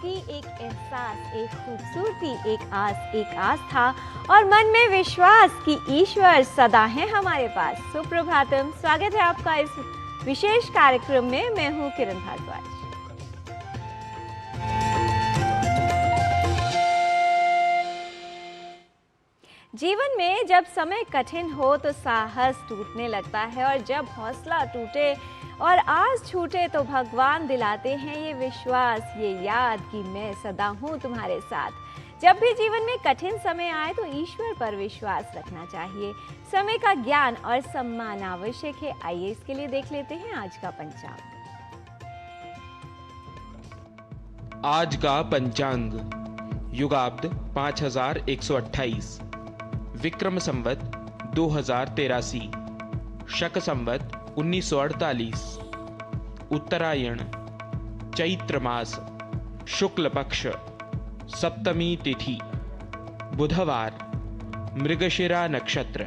थी एक एहसास, एक खूबसूरती, एक आस, एक आस्था और मन में विश्वास कि ईश्वर सदा है हमारे पास। सुप्रभातम, स्वागत है आपका इस विशेष कार्यक्रम में। मैं हूँ किरण भारद्वाज। जीवन में जब समय कठिन हो तो साहस टूटने लगता है, और जब हौसला टूटे और आस छूटे तो भगवान दिलाते हैं ये विश्वास, ये याद कि मैं सदा हूँ तुम्हारे साथ। जब भी जीवन में कठिन समय आए तो ईश्वर पर विश्वास रखना चाहिए। समय का ज्ञान और सम्मान आवश्यक है। आइए इसके लिए देख लेते हैं आज का पंचांग। आज का पंचांग युगाब्द 5128, विक्रम संवत 2083, शक संवत 1948, उत्तरायण, चैत्र मास, शुक्ल पक्ष, सप्तमी तिथि, बुधवार, मृगशिरा नक्षत्र।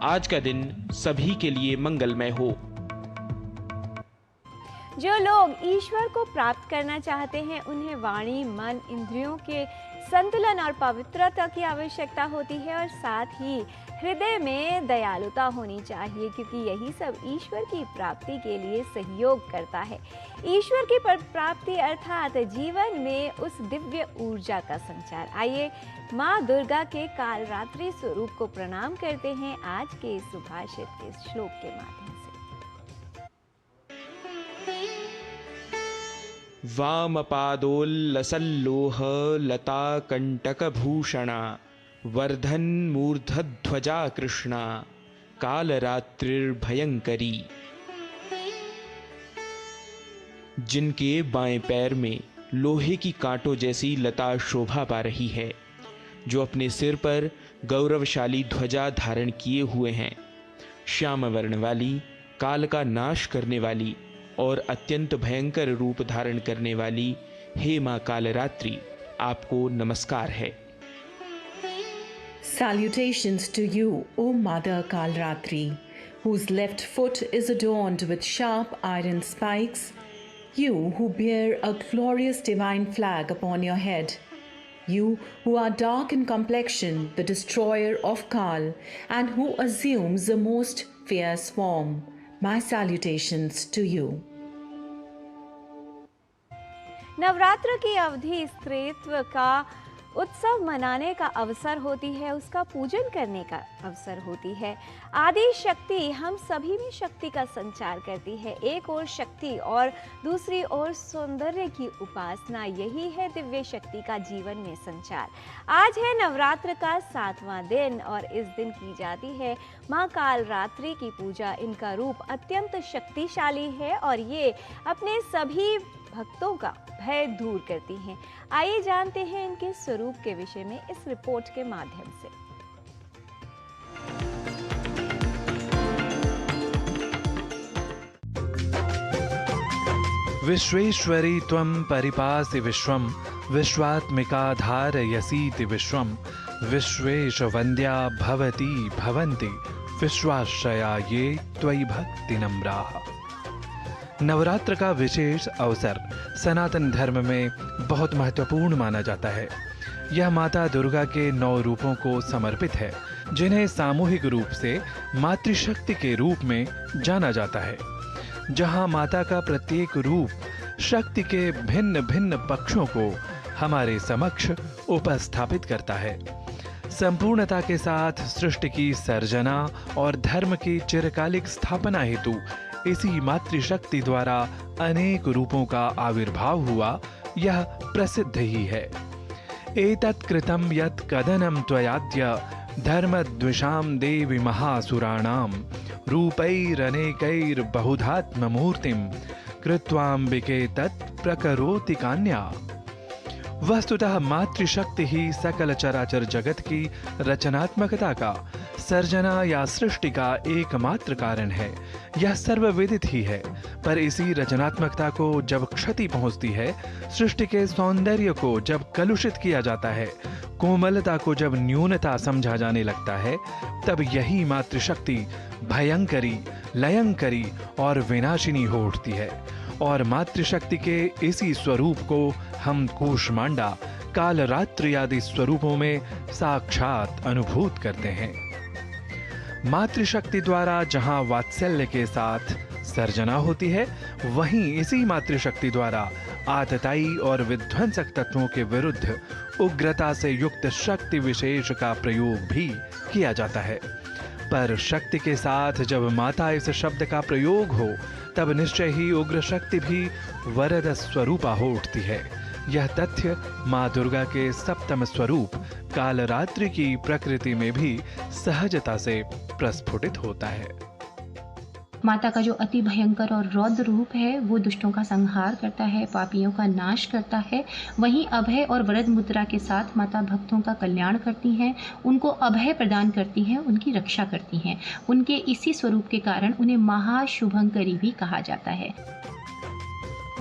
आज का दिन सभी के लिए मंगलमय हो। जो लोग ईश्वर को प्राप्त करना चाहते हैं उन्हें वाणी, मन, इंद्रियों के संतुलन और पवित्रता की आवश्यकता होती है, और साथ ही हृदय में दयालुता होनी चाहिए, क्योंकि यही सब ईश्वर की प्राप्ति के लिए सहयोग करता है। ईश्वर की प्राप्ति अर्थात जीवन में उस दिव्य ऊर्जा का संचार। आइए माँ दुर्गा के कालरात्रि स्वरूप को प्रणाम करते हैं आज के सुभाषित के श्लोक के माध्यम से। वामपादोल्लसल्लोह लता कंटकभूषणा वर्धन मूर्धध्वजा कृष्णा कालरात्रिर्भयंकरी। जिनके बाएं पैर में लोहे की कांटों जैसी लता शोभा पा रही है, जो अपने सिर पर गौरवशाली ध्वजा धारण किए हुए हैं, श्याम वर्ण वाली, काल का नाश करने वाली और अत्यंत भयंकर रूप धारण करने वाली हे मां कालरात्रि, आपको नमस्कार है। Salutations to you, O Mother Kalratri, whose left foot is adorned with sharp iron spikes, you who bear a glorious divine flag upon your head, you who are dark in complexion, the destroyer of Kal, and who assumes the most fierce form. My salutations to you. Navratra की अवधि स्त्रीत्व का उत्सव मनाने का अवसर होती है, उसका पूजन करने का अवसर होती है। आदि शक्ति हम सभी में शक्ति का संचार करती है। एक ओर शक्ति और दूसरी ओर सौंदर्य की उपासना, यही है दिव्य शक्ति का जीवन में संचार। आज है नवरात्र का 7वां दिन और इस दिन की जाती है माँ कालरात्रि की पूजा। इनका रूप अत्यंत शक्तिशाली है और ये अपने सभी भक्तों का भय दूर करती हैं। आइए जानते हैं इनके स्वरूप के विषय में इस रिपोर्ट के माध्यम से। विश्वेश्वरी त्वं परिपासि विश्वं, विश्वात्मिका धारयसीति विश्वं, विश्वेश वन्द्या भवती भवन्ति, विश्वाश्रया ये त्वयि भक्ति नम्राः। नवरात्र का विशेष अवसर सनातन धर्म में बहुत महत्वपूर्ण माना जाता है। यह माता दुर्गा के 9 रूपों को समर्पित है, जिन्हें सामूहिक रूप से मातृशक्ति के रूप में जाना जाता है, जहां माता का प्रत्येक रूप शक्ति के भिन्न भिन्न पक्षों को हमारे समक्ष उपस्थापित करता है। संपूर्णता के साथ सृष्टि की सर्जना और धर्म की चिरकालिक स्थापना हेतु इसी मातृशक्ति द्वारा अनेक रूपों का आविर्भाव हुआ, यह प्रसिद्ध ही है। एतत् कृतं यत् कदनं त्वयाद्य धर्मद्विषां देवी महासुराणां, रूपैरनेकैर्बहुधात्ममूर्तिं कृत्वाम्बिके तत् प्रकरोति कान्या। वस्तुतः मातृशक्ति ही सकल चराचर जगत की रचनात्मकता का, सर्जना या सृष्टि का एकमात्र कारण है। यह सर्वविदित ही है, पर इसी रचनात्मकता को जब क्षति पहुंचती है, सृष्टि के सौंदर्य को जब कलुषित किया जाता है, कोमलता को जब न्यूनता समझा जाने लगता है, तब यही मातृशक्ति भयंकरी, लयंकरी और विनाशिनी हो उठती है और मातृशक्ति के इसी स्वरूप को हम कूष्मांडा, कालरात्रि आदि स्वरूपों में साक्षात अनुभूत करते हैं। मातृशक्ति द्वारा जहां वात्सल्य के साथ सर्जना होती है, वहीं इसी मातृशक्ति द्वारा आतताई और विध्वंसक तत्वों के विरुद्ध उग्रता से युक्त शक्ति विशेष का प्रयोग भी किया जाता है। पर शक्ति के साथ जब माता इस शब्द का प्रयोग हो, तब निश्चय ही उग्र शक्ति भी वरद स्वरूपा हो उठती है। यह तथ्य माँ दुर्गा के सप्तम स्वरूप कालरात्रि की प्रकृति में भी सहजता से प्रस्फुटित होता है। माता का जो अति भयंकर और रौद्र रूप है वो दुष्टों का संहार करता है, पापियों का नाश करता है। वहीं अभय और वरद मुद्रा के साथ माता भक्तों का कल्याण करती हैं, उनको अभय प्रदान करती हैं, उनकी रक्षा करती हैं। उनके इसी स्वरूप के कारण उन्हें महाशुभंकरी भी कहा जाता है।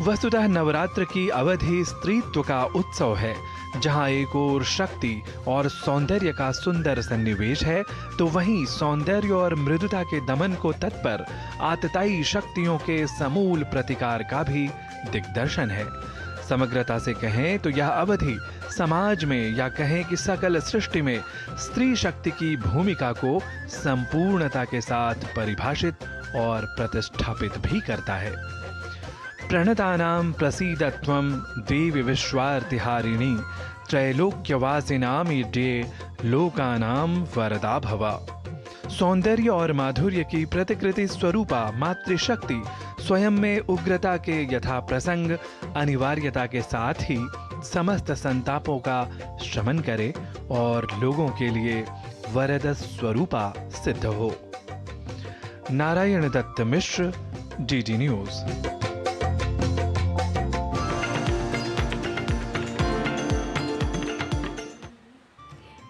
वस्तुतः नवरात्र की अवधि स्त्रीत्व का उत्सव है, जहां एक ओर शक्ति और सौंदर्य का सुंदर सन्निवेश है, तो वहीं सौंदर्य और मृदुता के दमन को तत्पर आतताई शक्तियों के समूल प्रतिकार का भी दिग्दर्शन है। समग्रता से कहें तो यह अवधि समाज में, या कहें कि सकल सृष्टि में, स्त्री शक्ति की भूमिका को संपूर्णता के साथ परिभाषित और प्रतिष्ठापित भी करता है। प्रणतानां प्रसीदत्वं देवी विश्वार्तिहारिणी, त्रैलोक्यवासिनां ईड्ये लोकानां वरदा भव। सौंदर्य और माधुर्य की प्रतिकृति स्वरूपा मातृशक्ति स्वयं में उग्रता के यथा प्रसंग अनिवार्यता के साथ ही समस्त संतापों का शमन करे और लोगों के लिए वरद स्वरूपा सिद्ध हो। नारायण दत्त मिश्र, डीडी न्यूज।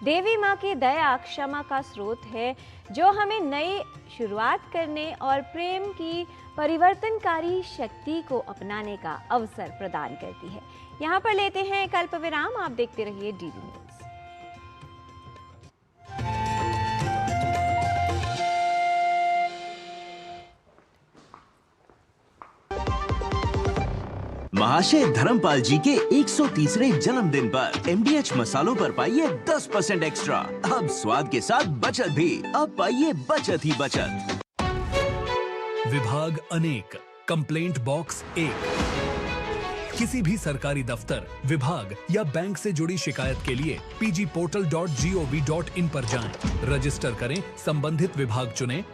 देवी माँ की दया क्षमा का स्रोत है, जो हमें नई शुरुआत करने और प्रेम की परिवर्तनकारी शक्ति को अपनाने का अवसर प्रदान करती है। यहाँ पर लेते हैं एक अल्प विराम। आप देखते रहिए डीडी न्यूज। महाशय धर्मपाल जी के 130वें जन्मदिन पर MDH मसालों पर पाइए 10% एक्स्ट्रा। अब स्वाद के साथ बचत भी। अब पाइए बचत ही बचत। विभाग अनेक, कंप्लेंट बॉक्स 1। किसी भी सरकारी दफ्तर, विभाग या बैंक से जुड़ी शिकायत के लिए pgportal.gov.in पर जाएं, रजिस्टर करें, संबंधित विभाग चुनें,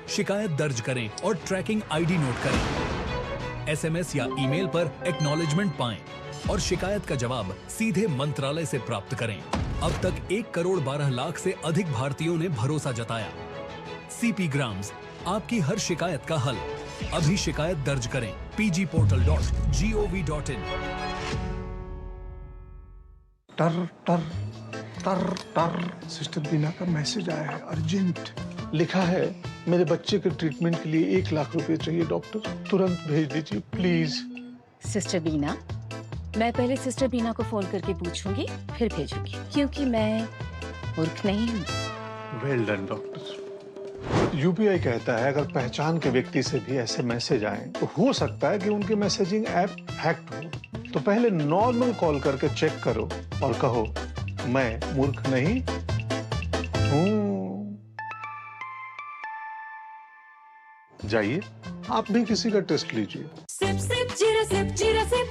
शिकायत दर्ज करें और ट्रैकिंग ID नोट करें। SMS या ईमेल पर एक्नॉलेजमेंट पाएं और शिकायत का जवाब सीधे मंत्रालय से प्राप्त करें। अब तक 1 करोड़ 12 लाख से अधिक भारतीयों ने भरोसा जताया। CP ग्राम्स, आपकी हर शिकायत का हल। अभी शिकायत दर्ज करें pgportal.gov.in। टर टर टर टर सिस्टर बीना का मैसेज आया है, अर्जेंट। लिखा है, मेरे बच्चे के ट्रीटमेंट के लिए 1 लाख रुपए चाहिए डॉक्टर, तुरंत भेज दीजिए प्लीज। सिस्टर बीना, मैं पहले सिस्टर बीना को फोन करके पूछूंगी, फिर भेजूंगी, क्योंकि मैं मूर्ख नहीं हूँ। Well done doctor. UPI कहता है अगर पहचान के व्यक्ति से भी ऐसे मैसेज आए तो हो सकता है कि उनके मैसेजिंग ऐप हैक्ड हो। तो पहले नॉर्मल कॉल करके चेक करो और कहो मैं मूर्ख नहीं हूँ। जाइए आप भी किसी का टेस्ट लीजिए। सिप सिप जीरा सिप जीरा सिप,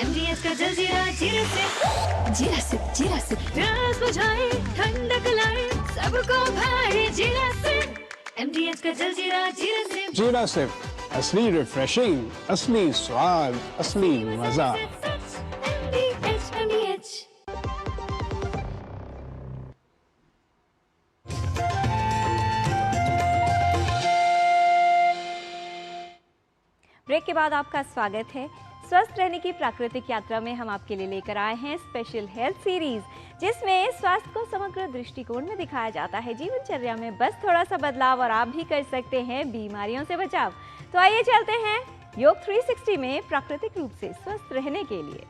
MDH का जलजीरा जीरा सिप, जीरा सिप जीरा सिप, प्यास बुझाए ठंडक लाए सबको भाए जीरा सिप, MDH का जलजीरा जीरा सिप। जीरा सिप, असली रिफ्रेशिंग, असली स्वाद, असली मजा। MDH। ब्रेक के बाद आपका स्वागत है। स्वस्थ रहने की प्राकृतिक यात्रा में हम आपके लिए लेकर आए हैं स्पेशल हेल्थ सीरीज, जिसमें स्वास्थ्य को समग्र दृष्टिकोण में दिखाया जाता है। जीवनचर्या में बस थोड़ा सा बदलाव और आप भी कर सकते हैं बीमारियों से बचाव। तो आइए चलते हैं योग 360 में प्राकृतिक रूप से स्वस्थ रहने के लिए।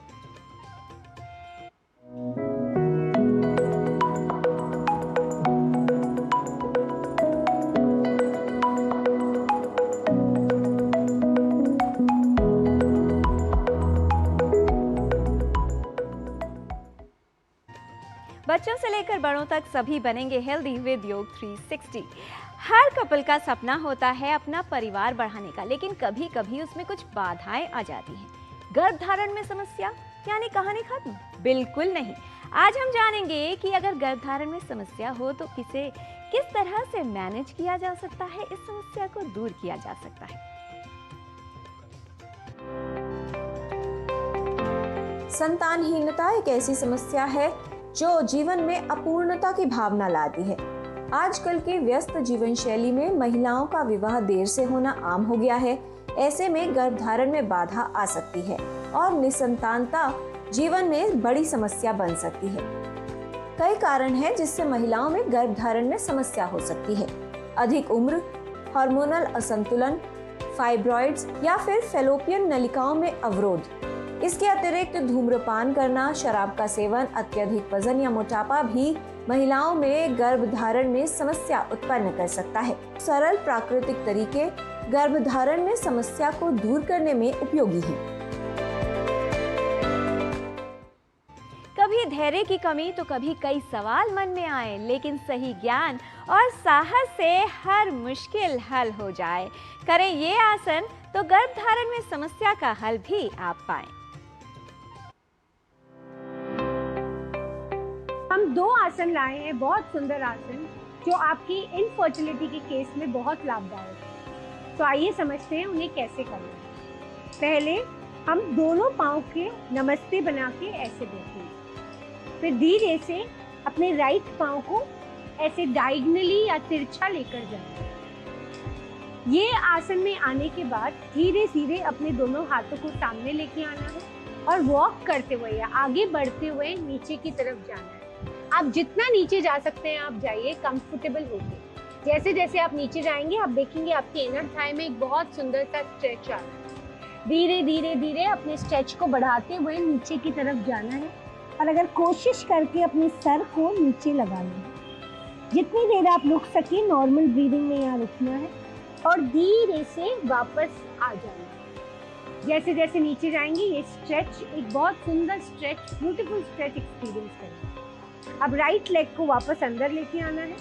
बच्चों से लेकर बड़ों तक सभी बनेंगे हेल्दी विद योग 360। हर कपल का सपना होता है अपना परिवार बढ़ाने का, लेकिन कभी कभी उसमें कुछ बाधाएं आ जाती हैं। गर्भधारण में समस्या यानी कहानी खत्म? बिल्कुल नहीं। आज हम जानेंगे कि अगर गर्भधारण में समस्या हो तो किस तरह से मैनेज किया जा सकता है, इस समस्या को दूर किया जा सकता है। संतानहीनता एक ऐसी समस्या है जो जीवन में अपूर्णता की भावना लाती है। आजकल के व्यस्त जीवन शैली में महिलाओं का विवाह देर से होना आम हो गया है। ऐसे में गर्भधारण में बाधा आ सकती है और निसंतानता जीवन में बड़ी समस्या बन सकती है। कई कारण हैं जिससे महिलाओं में गर्भधारण में समस्या हो सकती है। अधिक उम्र, हार्मोनल असंतुलन, फाइब्रॉइड्स या फिर फैलोपियन नलिकाओं में अवरोध। इसके अतिरिक्त धूम्रपान करना, शराब का सेवन, अत्यधिक वजन या मोटापा भी महिलाओं में गर्भधारण में समस्या उत्पन्न कर सकता है। सरल प्राकृतिक तरीके गर्भधारण में समस्या को दूर करने में उपयोगी हैं। कभी धैर्य की कमी तो कभी कई सवाल मन में आए, लेकिन सही ज्ञान और साहस से हर मुश्किल हल हो जाए। करें ये आसन तो गर्भधारण में समस्या का हल भी आप पाएं। हम 2 आसन लाए हैं, बहुत सुंदर आसन जो आपकी इनफर्टिलिटी के केस में बहुत लाभदायक है। तो आइए समझते हैं उन्हें कैसे करना है। पहले हम दोनों पाँव के नमस्ते बना के ऐसे बैठेंगे, फिर धीरे से अपने राइट पाँव को ऐसे डायगोनली या तिरछा लेकर जाएं। ये आसन में आने के बाद धीरे धीरे अपने दोनों हाथों को सामने लेके आना है और वॉक करते हुए या आगे बढ़ते हुए नीचे की तरफ जाना है। आप जितना नीचे जा सकते हैं आप जाइए, कंफर्टेबल होके। जैसे जैसे आप नीचे जाएंगे आप देखेंगे आपके इनर थाई में एक बहुत सुंदर सा स्ट्रेच आ रहा है। धीरे धीरे धीरे अपने स्ट्रेच को बढ़ाते हुए नीचे की तरफ जाना है और अगर कोशिश करके अपने सर को नीचे लगाना है। जितनी देर आप रुक सके नॉर्मल ब्रीदिंग में यहाँ रुकना है और धीरे से वापस आ जाना है। जैसे जैसे नीचे जाएंगे ये स्ट्रेच एक बहुत सुंदर स्ट्रेच, ब्यूटीफुल स्ट्रेच एक्सपीरियंस करेंगे। अब राइट लेग को वापस अंदर लेके आना है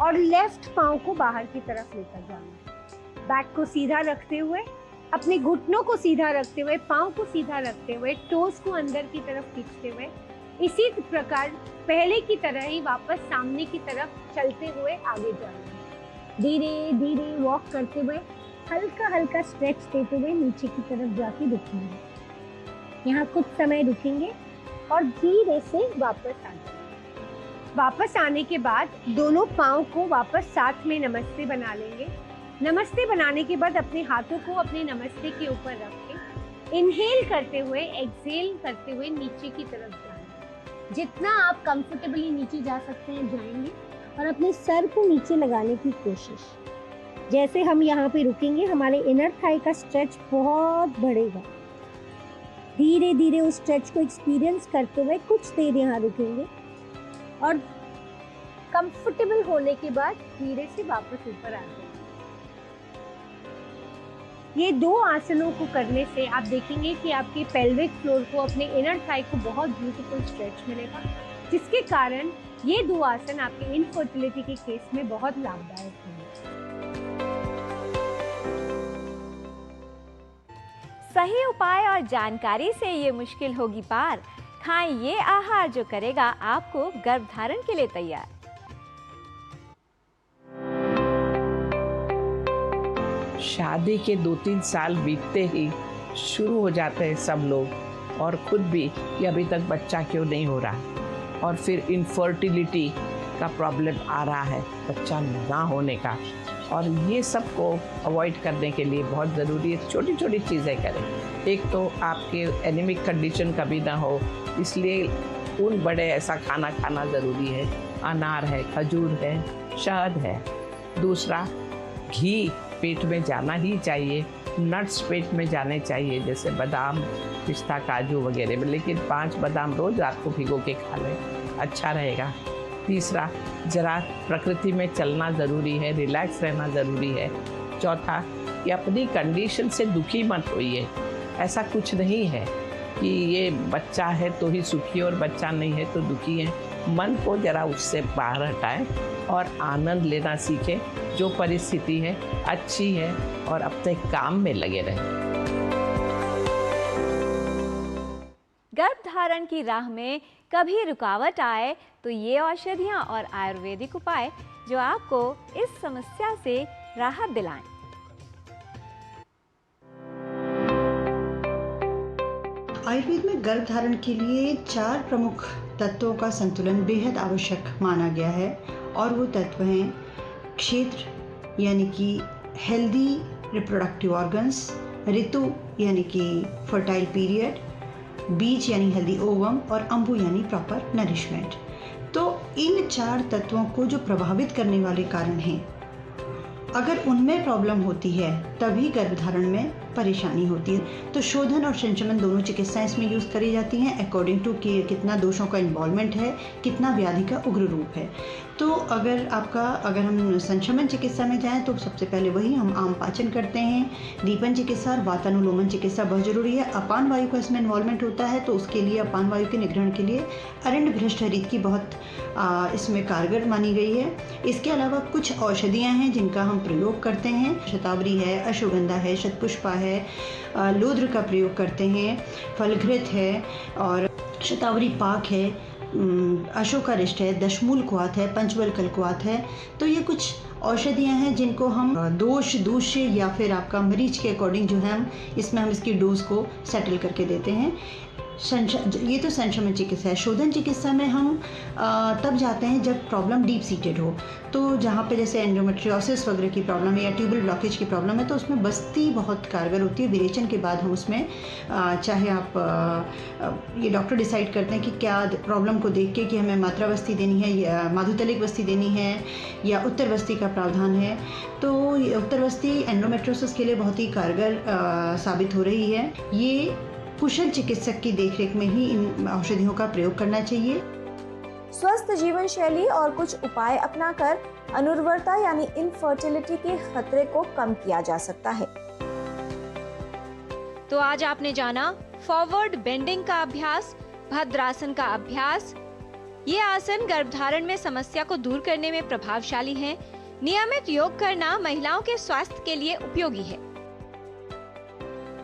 और लेफ्ट पाँव को बाहर की तरफ लेकर जाना है। बैक को सीधा रखते हुए, अपने घुटनों को सीधा रखते हुए, पाँव को सीधा रखते हुए, टोस को अंदर की तरफ खींचते हुए, इसी प्रकार पहले की तरह ही वापस सामने की तरफ चलते हुए आगे जाना है। धीरे धीरे वॉक करते हुए हल्का हल्का स्ट्रेच देते हुए नीचे की तरफ जाके रुकेंगे। यहाँ कुछ समय रुकेंगे और धीरे से वापस आ जाएंगे। वापस आने के बाद दोनों पाँव को वापस साथ में नमस्ते बना लेंगे। नमस्ते बनाने के बाद अपने हाथों को अपने नमस्ते के ऊपर रख के इनहेल करते हुए एक्सहेल करते हुए नीचे की तरफ जाएंगे। जितना आप कंफर्टेबली नीचे जा सकते हैं जाएंगे और अपने सर को नीचे लगाने की कोशिश। जैसे हम यहाँ पे रुकेंगे हमारे इनर थाई का स्ट्रेच बहुत बढ़ेगा। धीरे धीरे उस स्ट्रेच को एक्सपीरियंस करते हुए कुछ देर यहाँ रुकेंगे और कंफर्टेबल होने के बाद धीरे से वापस ऊपर आ जाएंगे। ये 2 आसनों को करने से आप देखेंगे कि आपके पेल्विक फ्लोर को, अपने इनर थाई को बहुत ब्यूटीफुल स्ट्रेच मिलेगा, जिसके कारण ये 2 आसन आपके इनफर्टिलिटी के केस में बहुत लाभदायक होंगे। सही उपाय और जानकारी से ये मुश्किल होगी पार। खाएं ये आहार जो करेगा आपको गर्भधारण के लिए तैयार। शादी के 2-3 साल बीतते ही शुरू हो जाते हैं सब लोग और खुद भी कि अभी तक बच्चा क्यों नहीं हो रहा, और फिर इनफर्टिलिटी का प्रॉब्लम आ रहा है, बच्चा ना होने का। और ये सब को अवॉइड करने के लिए बहुत ज़रूरी है छोटी छोटी चीज़ें करें। एक तो आपके एनीमिक कंडीशन कभी ना हो, इसलिए खून बढ़े ऐसा खाना खाना ज़रूरी है। अनार है, खजूर है, शहद है। दूसरा, घी पेट में जाना ही चाहिए, नट्स पेट में जाने चाहिए, जैसे बादाम, पिस्ता, काजू वगैरह में, लेकिन 5 बादाम रोज़ रात को भिगो के खा लें, अच्छा रहेगा। तीसरा, जरा प्रकृति में चलना ज़रूरी है, रिलैक्स रहना ज़रूरी है। चौथा, कि अपनी कंडीशन से दुखी मत होइए। ऐसा कुछ नहीं है कि ये बच्चा है तो ही सुखी और बच्चा नहीं है तो दुखी है। मन को जरा उससे बाहर हटाएं और आनंद लेना सीखें। जो परिस्थिति है अच्छी है और अपने काम में लगे रहें। गर्भधारण की राह में कभी रुकावट आए तो ये औषधियाँ और आयुर्वेदिक उपाय जो आपको इस समस्या से राहत दिलाएं। आयुर्वेद में गर्भधारण के लिए 4 प्रमुख तत्वों का संतुलन बेहद आवश्यक माना गया है और वो तत्व हैं क्षेत्र यानी कि हेल्दी रिप्रोडक्टिव ऑर्गन्स, ऋतु यानी कि फर्टाइल पीरियड, बीज यानी हेल्दी ओवम और अंबु यानी प्रॉपर नरिशमेंट। तो इन 4 तत्वों को जो प्रभावित करने वाले कारण हैं, अगर उनमें प्रॉब्लम होती है तभी गर्भधारण में परेशानी होती है। तो शोधन और संशमन दोनों चिकित्साएं इसमें यूज़ करी जाती हैं अकॉर्डिंग टू कि कितना दोषों का इन्वॉल्वमेंट है, कितना व्याधि का उग्र रूप है। तो अगर हम संशमन चिकित्सा में जाएं तो सबसे पहले वही हम आम पाचन करते हैं। दीपन चिकित्सा और वातानुलोमन चिकित्सा बहुत ज़रूरी है। अपान वायु का इसमें इन्वॉल्वमेंट होता है तो उसके लिए अपान वायु के निग्रहण के लिए अरंड भ्रष्ट हरित की बहुत इसमें कारगर मानी गई है। इसके अलावा कुछ औषधियाँ हैं जिनका हम प्रयोग करते हैं। शतावरी है, अश्वगंधा है, शतपुष्पा है, लोद्र का प्रयोग करते हैं, फलघृत है और शतावरी पाक है, अशोकारिष्ट है, दशमूल क्वाथ है, पंचबल कलक्वाथ है। तो ये कुछ औषधियाँ हैं जिनको हम दोष दूष्य या फिर आपका मरीज के अकॉर्डिंग जो है हम इसकी डोज को सेटल करके देते हैं। ये तो संशमन चिकित्सा है। शोधन चिकित्सा में हम तब जाते हैं जब प्रॉब्लम डीप सीटेड हो। तो जहाँ पे जैसे एंडोमेट्रियोसिस वगैरह की प्रॉब्लम है या ट्यूबल ब्लॉकेज की प्रॉब्लम है तो उसमें बस्ती बहुत कारगर होती है। विरेचन के बाद हम उसमें चाहे आप ये डॉक्टर डिसाइड करते हैं कि क्या प्रॉब्लम को देख के कि हमें मात्रा बस्ती देनी है या माधुतलिक बस्ती देनी है या उत्तर बस्ती का प्रावधान है। तो उत्तर बस्ती एंडोमेट्रियोसिस के लिए बहुत ही कारगर साबित हो रही है। ये कुशल चिकित्सक की देखरेख में ही इन औषधियों का प्रयोग करना चाहिए। स्वस्थ जीवन शैली और कुछ उपाय अपनाकर अनुर्वरता यानी इनफर्टिलिटी के खतरे को कम किया जा सकता है। तो आज आपने जाना फॉरवर्ड बेंडिंग का अभ्यास, भद्रासन का अभ्यास। ये आसन गर्भधारण में समस्या को दूर करने में प्रभावशाली हैं। नियमित योग करना महिलाओं के स्वास्थ्य के लिए उपयोगी है।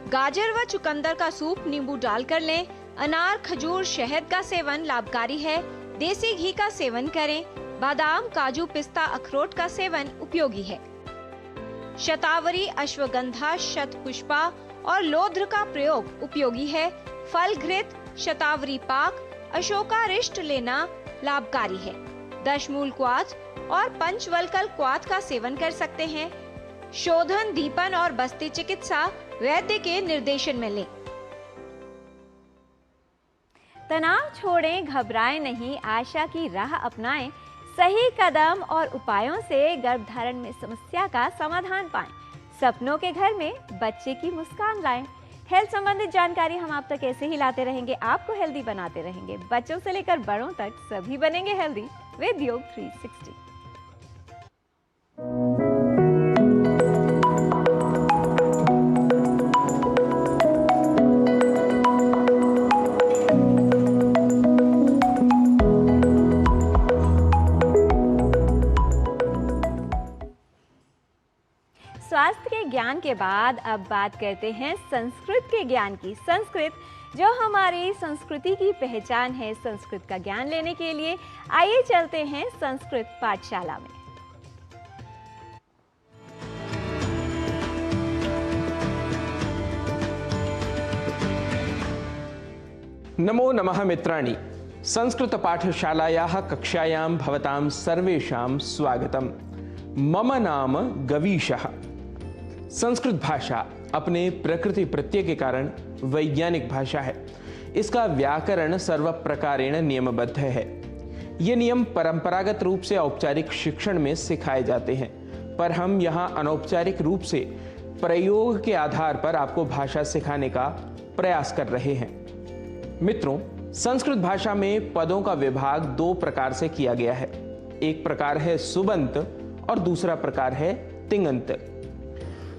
गाजर व चुकंदर का सूप नींबू डालकर लें। अनार, खजूर, शहद का सेवन लाभकारी है। देसी घी का सेवन करें। बादाम, काजू, पिस्ता, अखरोट का सेवन उपयोगी है। शतावरी, अश्वगंधा, शतपुष्पा और लोध्र का प्रयोग उपयोगी है। फलघृत, शतावरी पाक, अशोकारिष्ट लेना लाभकारी है। दशमूल क्वाथ और पंचवल्कल क्वाथ का सेवन कर सकते हैं। शोधन, दीपन और बस्ती चिकित्सा वैद्य के निर्देशन में लें। तनाव छोड़ें, घबराएं नहीं, आशा की राह अपनाएं। सही कदम और उपायों से गर्भधारण में समस्या का समाधान पाएं। सपनों के घर में बच्चे की मुस्कान लाएं। हेल्थ संबंधित जानकारी हम आप तक ऐसे ही लाते रहेंगे, आपको हेल्दी बनाते रहेंगे। बच्चों से लेकर बड़ों तक सभी बनेंगे हेल्दी विद योग 360। स्वास्थ्य के ज्ञान के बाद अब बात करते हैं संस्कृत के ज्ञान की। संस्कृत जो हमारी संस्कृति की पहचान है। संस्कृत का ज्ञान लेने के लिए आइए चलते हैं संस्कृत पाठशाला में। नमो नमः मित्राणि। संस्कृत पाठशालायाः कक्षायां भवतां सर्वेषां स्वागतम्। मम नाम गवीशः। संस्कृत भाषा अपने प्रकृति प्रत्यय के कारण वैज्ञानिक भाषा है। इसका व्याकरण सर्व प्रकारेण नियमबद्ध है। ये नियम परंपरागत रूप से औपचारिक शिक्षण में सिखाए जाते हैं, पर हम यहाँ अनौपचारिक रूप से प्रयोग के आधार पर आपको भाषा सिखाने का प्रयास कर रहे हैं। मित्रों, संस्कृत भाषा में पदों का विभाग 2 प्रकार से किया गया है। एक प्रकार है सुबंत और दूसरा प्रकार है तिङन्त।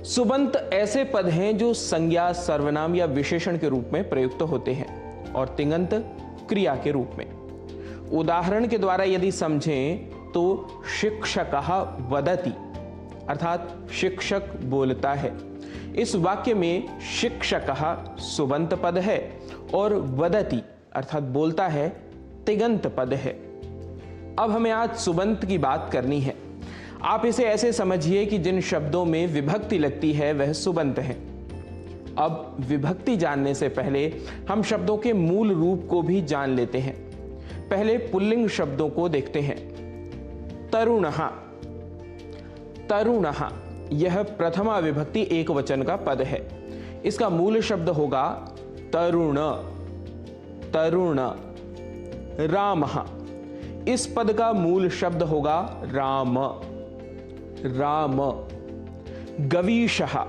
सुबंत ऐसे पद हैं जो संज्ञा, सर्वनाम या विशेषण के रूप में प्रयुक्त होते हैं और तिङन्त क्रिया के रूप में। उदाहरण के द्वारा यदि समझें तो शिक्षकः वदति अर्थात शिक्षक बोलता है। इस वाक्य में शिक्षकः सुबंत पद है और वदति अर्थात बोलता है तिगंत पद है। अब हमें आज सुबंत की बात करनी है। आप इसे ऐसे समझिए कि जिन शब्दों में विभक्ति लगती है वह सुबंत है। अब विभक्ति जानने से पहले हम शब्दों के मूल रूप को भी जान लेते हैं। पहले पुल्लिंग शब्दों को देखते हैं। तरुणः, तरुणः यह प्रथमा विभक्ति एक वचन का पद है। इसका मूल शब्द होगा तरुण, तरुण। रामः, इस पद का मूल शब्द होगा राम, राम। गवीशः,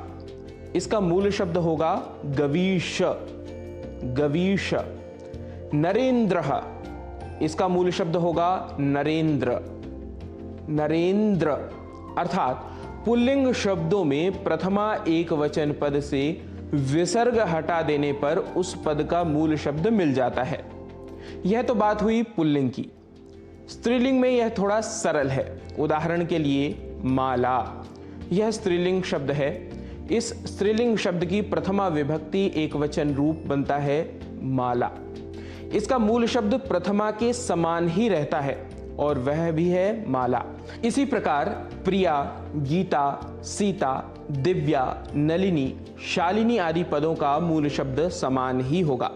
इसका मूल शब्द होगा गवीश, गवीश। नरेंद्रः, इसका मूल शब्द होगा नरेंद्र, नरेंद्र। अर्थात पुल्लिंग शब्दों में प्रथमा एक वचन पद से विसर्ग हटा देने पर उस पद का मूल शब्द मिल जाता है। यह तो बात हुई पुल्लिंग की। स्त्रीलिंग में यह थोड़ा सरल है। उदाहरण के लिए माला, यह स्त्रीलिंग शब्द है। इस स्त्रीलिंग शब्द की प्रथमा विभक्ति एक वचन रूप बनता है माला। इसका मूल शब्द प्रथमा के समान ही रहता है और वह भी है माला। इसी प्रकार प्रिया, गीता, सीता, दिव्या, नलिनी, शालिनी आदि पदों का मूल शब्द समान ही होगा,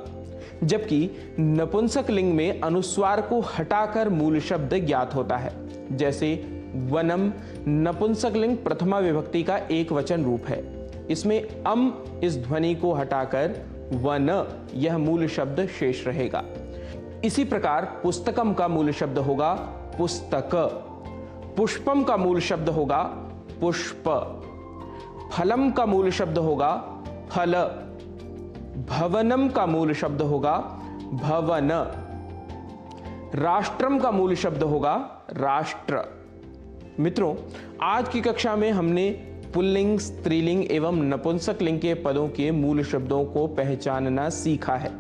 जबकि नपुंसक लिंग में अनुस्वार को हटाकर मूल शब्द ज्ञात होता है। जैसे वनम नपुंसक लिंग प्रथमा विभक्ति का एक वचन रूप है। इसमें इस ध्वनि को हटाकर वन यह मूल शब्द शेष रहेगा। इसी प्रकार पुस्तकम का मूल शब्द होगा पुस्तक, पुष्पम का मूल शब्द होगा पुष्प, फलम का मूल शब्द होगा फल, भवनम का मूल शब्द होगा भवन, राष्ट्रम का मूल शब्द होगा राष्ट्र। मित्रों, आज की कक्षा में हमने पुल्लिंग, स्त्रीलिंग एवं नपुंसक लिंग के पदों के मूल शब्दों को पहचानना सीखा है।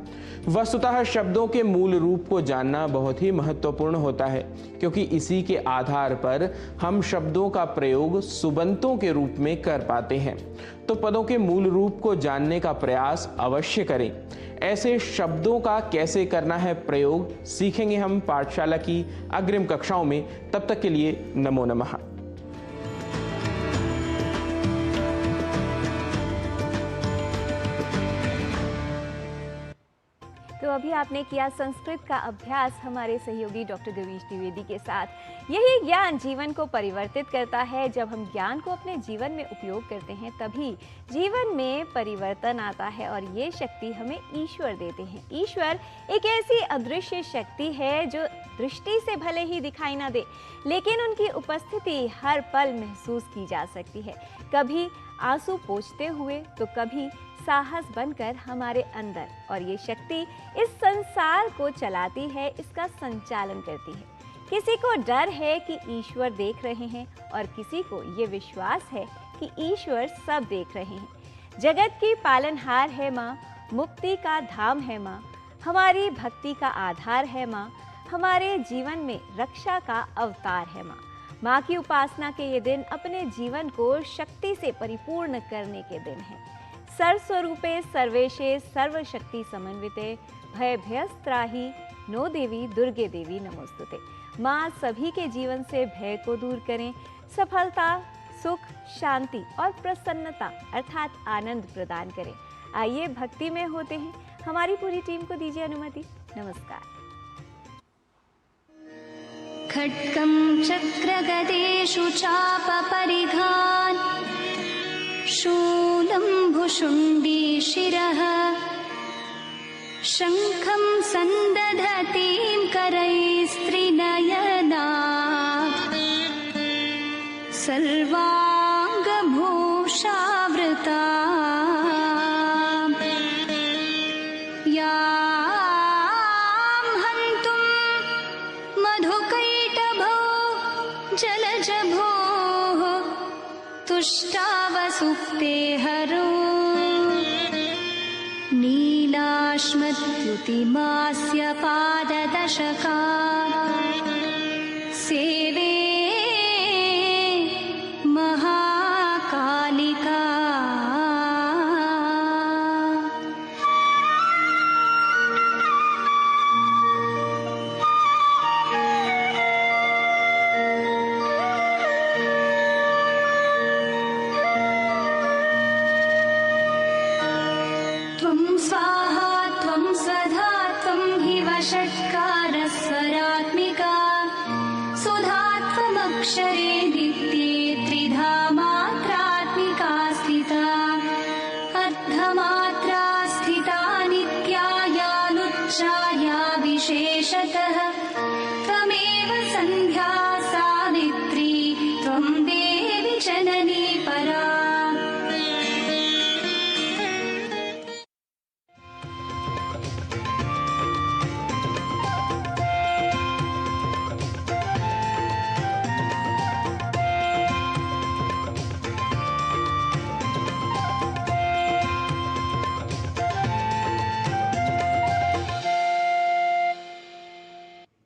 वस्तुतः शब्दों के मूल रूप को जानना बहुत ही महत्वपूर्ण होता है, क्योंकि इसी के आधार पर हम शब्दों का प्रयोग सुबंतों के रूप में कर पाते हैं। तो पदों के मूल रूप को जानने का प्रयास अवश्य करें। ऐसे शब्दों का कैसे करना है प्रयोग सीखेंगे हम पाठशाला की अग्रिम कक्षाओं में। तब तक के लिए नमो नमः। तो अभी आपने किया संस्कृत का अभ्यास हमारे सहयोगी डॉक्टर गवीश द्विवेदी के साथ। यही ज्ञान जीवन को परिवर्तित करता है। जब हम ज्ञान को अपने जीवन में उपयोग करते हैं तभी जीवन में परिवर्तन आता है और ये शक्ति हमें ईश्वर देते हैं। ईश्वर एक ऐसी अदृश्य शक्ति है जो दृष्टि से भले ही दिखाई ना दे, लेकिन उनकी उपस्थिति हर पल महसूस की जा सकती है। कभी आंसू पोंछते हुए तो कभी साहस बनकर हमारे अंदर, और ये शक्ति इस संसार को चलाती है, इसका संचालन करती है। किसी को डर है कि ईश्वर देख रहे हैं और किसी को ये विश्वास है कि ईश्वर सब देख रहे हैं। जगत की पालनहार है माँ, मुक्ति का धाम है माँ, हमारी भक्ति का आधार है माँ, हमारे जीवन में रक्षा का अवतार है माँ। माँ की उपासना के ये दिन अपने जीवन को शक्ति से परिपूर्ण करने के दिन है। सर्वस्वरूपे सर्वेशे सर्वशक्ति समन्विते भयभयस्त्राहि नो देवी दुर्गे देवी नमोस्तुते। माँ सभी के जीवन से भय को दूर करें, सफलता, सुख, शांति और प्रसन्नता अर्थात आनंद प्रदान करें। आइए भक्ति में होते हैं। हमारी पूरी टीम को दीजिए अनुमति। नमस्कार। खड्गं चक्रगदेषु चापपरिघान् शूलं भुशुण्डी शिरः शङ्खं सन्दधतीं करैस्त्रिनयना सर्वाङ्गभूषावृता यां हन्तुं मधुकैटभो जलजभोः तुष्टावसुप्ते हरो नीलाश्मत् द्युतिमास्य पाददशका सेवे महाकालिका त्वं स्वाहा त्वं स्वधा त्वं हि वषट्कारस्वरात्मिका सुधा त्वमक्षरे